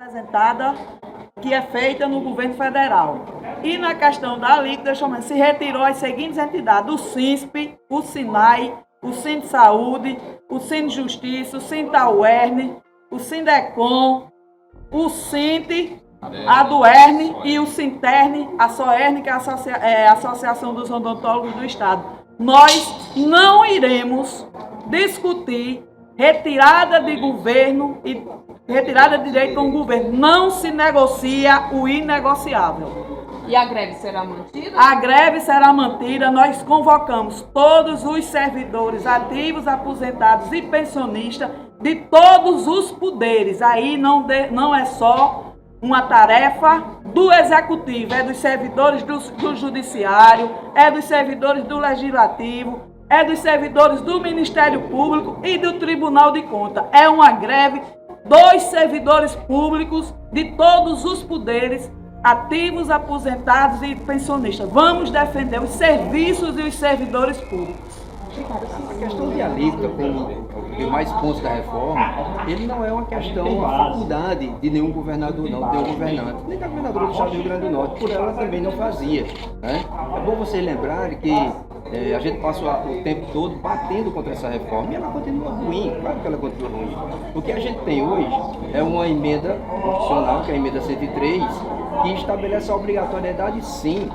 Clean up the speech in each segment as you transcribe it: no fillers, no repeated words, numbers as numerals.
apresentada que é feita no governo federal. E na questão da alíquota, se retirou as seguintes entidades: o SINSP, o SINAI, o Sinde Saúde, o Sinde Justiça, o Sintauerne, o Sindecom, o Sinte, a Duerne e o Sinterne, a SOERN, que é a Associação dos Odontólogos do Estado. Nós não iremos discutir retirada de governo e retirada de direito com o governo. Não se negocia o inegociável. E a greve será mantida? A greve será mantida. Nós convocamos todos os servidores ativos, aposentados e pensionistas de todos os poderes. Aí não é só uma tarefa do executivo, é dos servidores do judiciário, é dos servidores do legislativo, é dos servidores do Ministério Público e do Tribunal de Contas. É uma greve dos servidores públicos de todos os poderes, ativos, aposentados e pensionistas. Vamos defender os serviços e os servidores públicos. A questão de alíquota, como os demais pontos da reforma, ele não é uma questão, uma faculdade de nenhum governador, não, de nenhum governante, nem da governadora do Estado do Rio Grande do Norte, por ela também não fazia. Né? É bom vocês lembrarem que a gente passa o tempo todo batendo contra essa reforma e ela continua ruim, claro que ela continua ruim. O que a gente tem hoje é uma emenda constitucional, que é a emenda 103, que estabelece a obrigatoriedade, sim.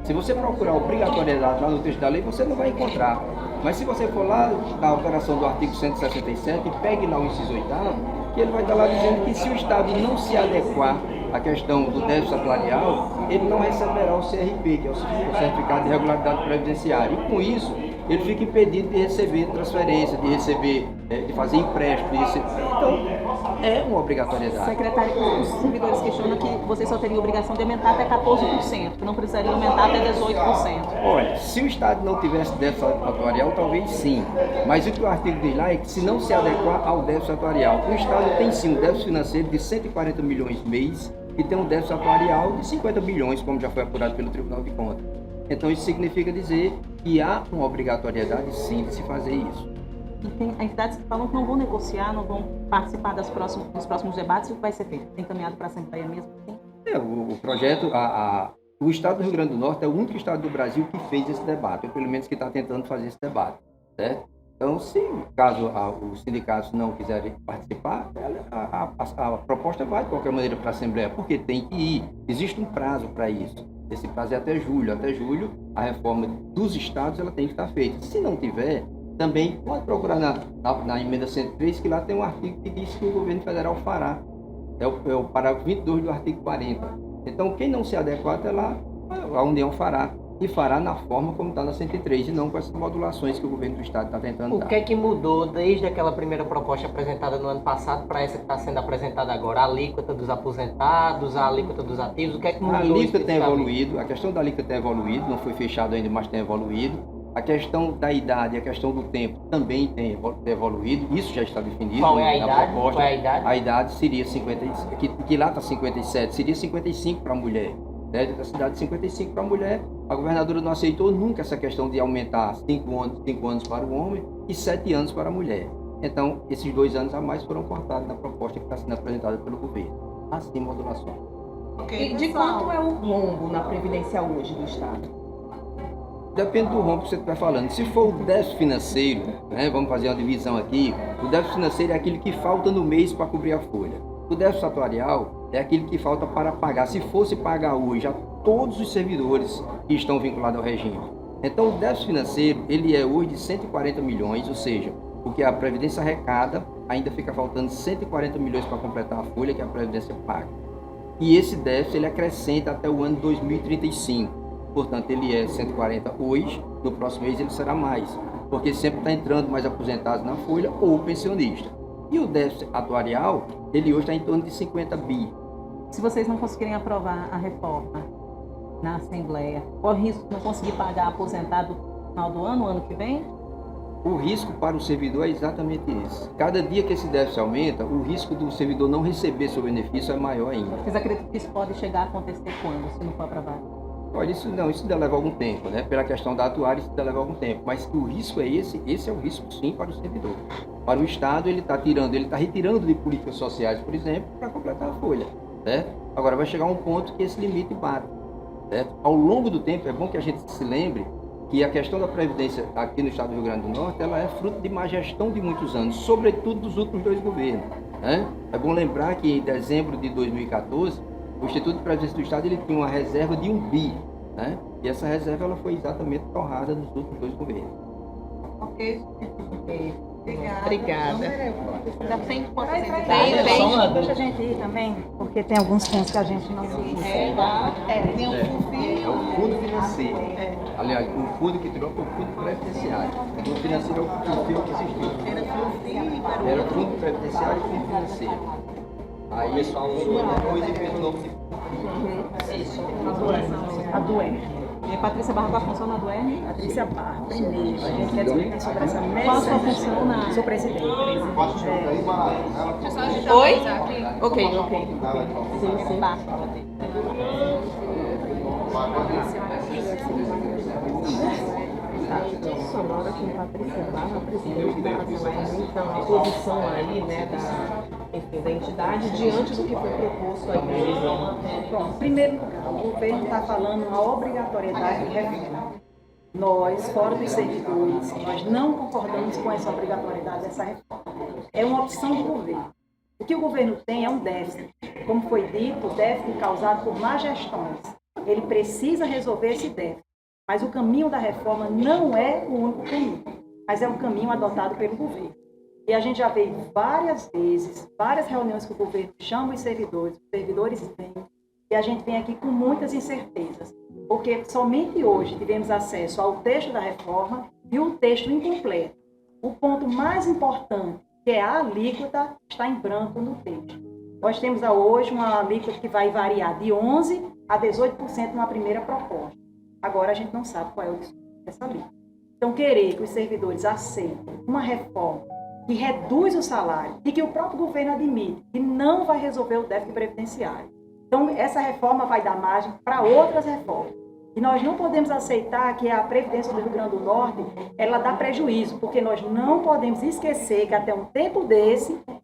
Se você procurar obrigatoriedade lá no texto da lei, você não vai encontrar. Mas se você for lá na alteração do artigo 167 e pegue lá o inciso 8º, que ele vai estar lá dizendo que se o Estado não se adequar à questão do déficit atuarial, ele não receberá o CRP, que é o Certificado de Regularidade Previdenciária. E com isso, ele fica impedido de receber transferência, de receber, de fazer empréstimo, de receber. Então, é uma obrigatoriedade. Secretário, os servidores questionam que você só teria obrigação de aumentar até 14%, que não precisaria aumentar até 18%. Olha, se o Estado não tivesse déficit atuarial, talvez sim. Mas o que o artigo diz lá é que se não se adequar ao déficit atuarial, o Estado tem sim um déficit financeiro de 140 milhões mês e tem um déficit atuarial de 50 bilhões, como já foi apurado pelo Tribunal de Contas. Então isso significa dizer que há uma obrigatoriedade sim de se fazer isso. E tem entidades que falam que não vão negociar, não vão participar dos próximos debates. O que vai ser feito? Tem encaminhado para a Assembleia mesmo? Sim? O projeto, o Estado do Rio Grande do Norte é o único estado do Brasil que fez esse debate, ou pelo menos que está tentando fazer esse debate, certo? Então, se caso os sindicatos não quiserem participar, a proposta vai de qualquer maneira para a Assembleia, porque tem que ir. Existe um prazo para isso. Esse prazo é até julho. Até julho, a reforma dos estados ela tem que estar feita. Se não tiver, também pode procurar na emenda 103, que lá tem um artigo que diz que o governo federal fará. É o parágrafo 22 do artigo 40. Então, quem não se adequar até lá, a União fará. E fará na forma como está na 103 e não com essas modulações que o governo do estado está tentando dar. O que é que mudou desde aquela primeira proposta apresentada no ano passado para essa que está sendo apresentada agora? A alíquota dos aposentados, a alíquota dos ativos, o que é que mudou? A alíquota tem evoluído, a questão da alíquota tem evoluído, não foi fechado ainda, mas tem evoluído. A questão da idade, a questão do tempo também tem evoluído, isso já está definido. Qual é a na idade? proposta. Qual é a idade? A idade seria 50, que lá está 57, seria 55 para a mulher. Dentro da cidade, 55 para a mulher. A governadora não aceitou nunca essa questão de aumentar 5 anos para o homem e 7 anos para a mulher. Então, esses 2 anos a mais foram cortados na proposta que está sendo apresentada pelo governo. Assim, modulação. E de quanto é o rombo na Previdência hoje do Estado? Depende do rombo que você está falando. Se for o déficit financeiro, né, vamos fazer uma divisão aqui, o déficit financeiro é aquele que falta no mês para cobrir a folha. O déficit atuarial é aquele que falta para pagar. Se fosse pagar hoje a todos os servidores que estão vinculados ao regime. Então, o déficit financeiro, ele é hoje de 140 milhões, ou seja, o que a Previdência arrecada, ainda fica faltando 140 milhões para completar a folha que a Previdência paga. E esse déficit, ele acrescenta até o ano 2035. Portanto, ele é 140 hoje, no próximo mês ele será mais, porque sempre está entrando mais aposentados na folha ou pensionista. E o déficit atuarial, ele hoje está em torno de 50 bi. Se vocês não conseguirem aprovar a reforma na Assembleia, corre risco de não conseguir pagar aposentado no final do ano que vem? O risco para o servidor é exatamente esse. Cada dia que esse déficit aumenta, o risco do servidor não receber seu benefício é maior ainda. Vocês acreditam que isso pode chegar a acontecer quando, se não for aprovado? Olha, isso ainda leva algum tempo, né? Pela questão da atuária, isso ainda leva algum tempo. Mas que o risco é esse é o risco sim para o servidor. Para o Estado, ele está retirando de políticas sociais, por exemplo, para completar a folha. Né? Agora vai chegar um ponto que esse limite bate. Certo? Ao longo do tempo, é bom que a gente se lembre que a questão da Previdência aqui no Estado do Rio Grande do Norte, ela é fruto de má gestão de muitos anos, sobretudo dos últimos 2 governos. Né? É bom lembrar que em dezembro de 2014, o Instituto de Previdência do Estado ele tinha uma reserva de 1 bi. Né? E essa reserva ela foi exatamente torrada nos últimos 2 governos. Ok. Obrigada. Já tem quantos Tem. Deixa a gente ir também, porque tem alguns pontos que a gente não se Tem um É o fundo financeiro. Aliás, o fundo que troca é o fundo previdenciário. O fundo financeiro é o perfil que existiu. Era o fundo previdenciário e o fundo financeiro. Aí depois ele fez o nome de A Duer. E Patrícia Barra, qual a função na Duer? Patrícia Barra, primeiro, a gente quer discutir sobre essa mesa. Qual a sua função na... Sou presidente. Oi? Ok. Sonora com Patrícia Barra, presidente da Assembleia, então a posição aí, né, da entidade diante do que foi proposto aí. Bom, em primeiro lugar, o governo está falando uma obrigatoriedade de reforma. Nós, fora dos servidores, nós não concordamos com essa obrigatoriedade dessa reforma. É uma opção do governo. O que o governo tem é um déficit. Como foi dito, o déficit causado por má gestões. Ele precisa resolver esse déficit. Mas o caminho da reforma não é o único caminho, mas é um caminho adotado pelo governo. E a gente já veio várias vezes, várias reuniões que o governo chama os servidores vêm, e a gente vem aqui com muitas incertezas, porque somente hoje tivemos acesso ao texto da reforma e o texto incompleto. O ponto mais importante, que é a alíquota, está em branco no texto. Nós temos hoje uma alíquota que vai variar de 11% a 18% numa primeira proposta. Agora a gente não sabe qual é o discurso dessa lei. Então, querer que os servidores aceitem uma reforma que reduz o salário e que o próprio governo admite que não vai resolver o déficit previdenciário. Então, essa reforma vai dar margem para outras reformas. E nós não podemos aceitar que a Previdência do Rio Grande do Norte, ela dá prejuízo, porque nós não podemos esquecer que até um tempo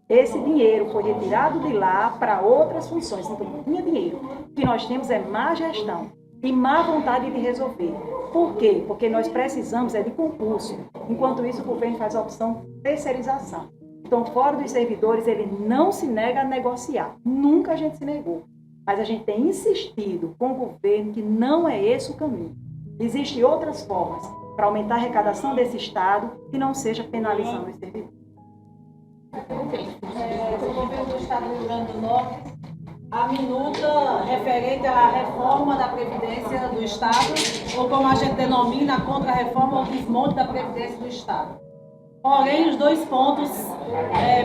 esse dinheiro foi retirado de lá para outras funções. Então, não tinha dinheiro. O que nós temos é má gestão e má vontade de resolver. Por quê? Porque nós precisamos de concurso. Enquanto isso, o governo faz a opção de terceirização. Então, fora dos servidores, ele não se nega a negociar. Nunca a gente se negou. Mas a gente tem insistido com o governo que não é esse o caminho. Existem outras formas para aumentar a arrecadação desse Estado que não seja penalizando os servidores. O governo do Estado do Rio Grande do Norte, a minuta referente à reforma da Previdência do Estado, ou como a gente denomina, a contra-reforma ou desmonte da Previdência do Estado. Porém, os 2 pontos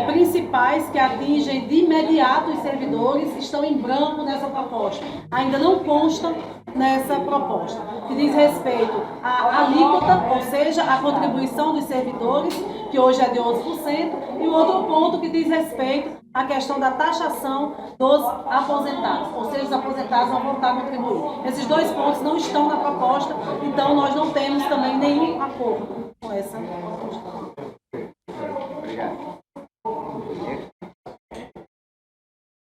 principais que atingem de imediato os servidores estão em branco nessa proposta. Ainda não constam nessa proposta, que diz respeito à alíquota, ou seja, a contribuição dos servidores, que hoje é de 11%, e o outro ponto que diz respeito à questão da taxação dos aposentados, ou seja, os aposentados vão voltar a contribuir. Esses 2 pontos não estão na proposta, então nós não temos também nenhum acordo com essa proposta.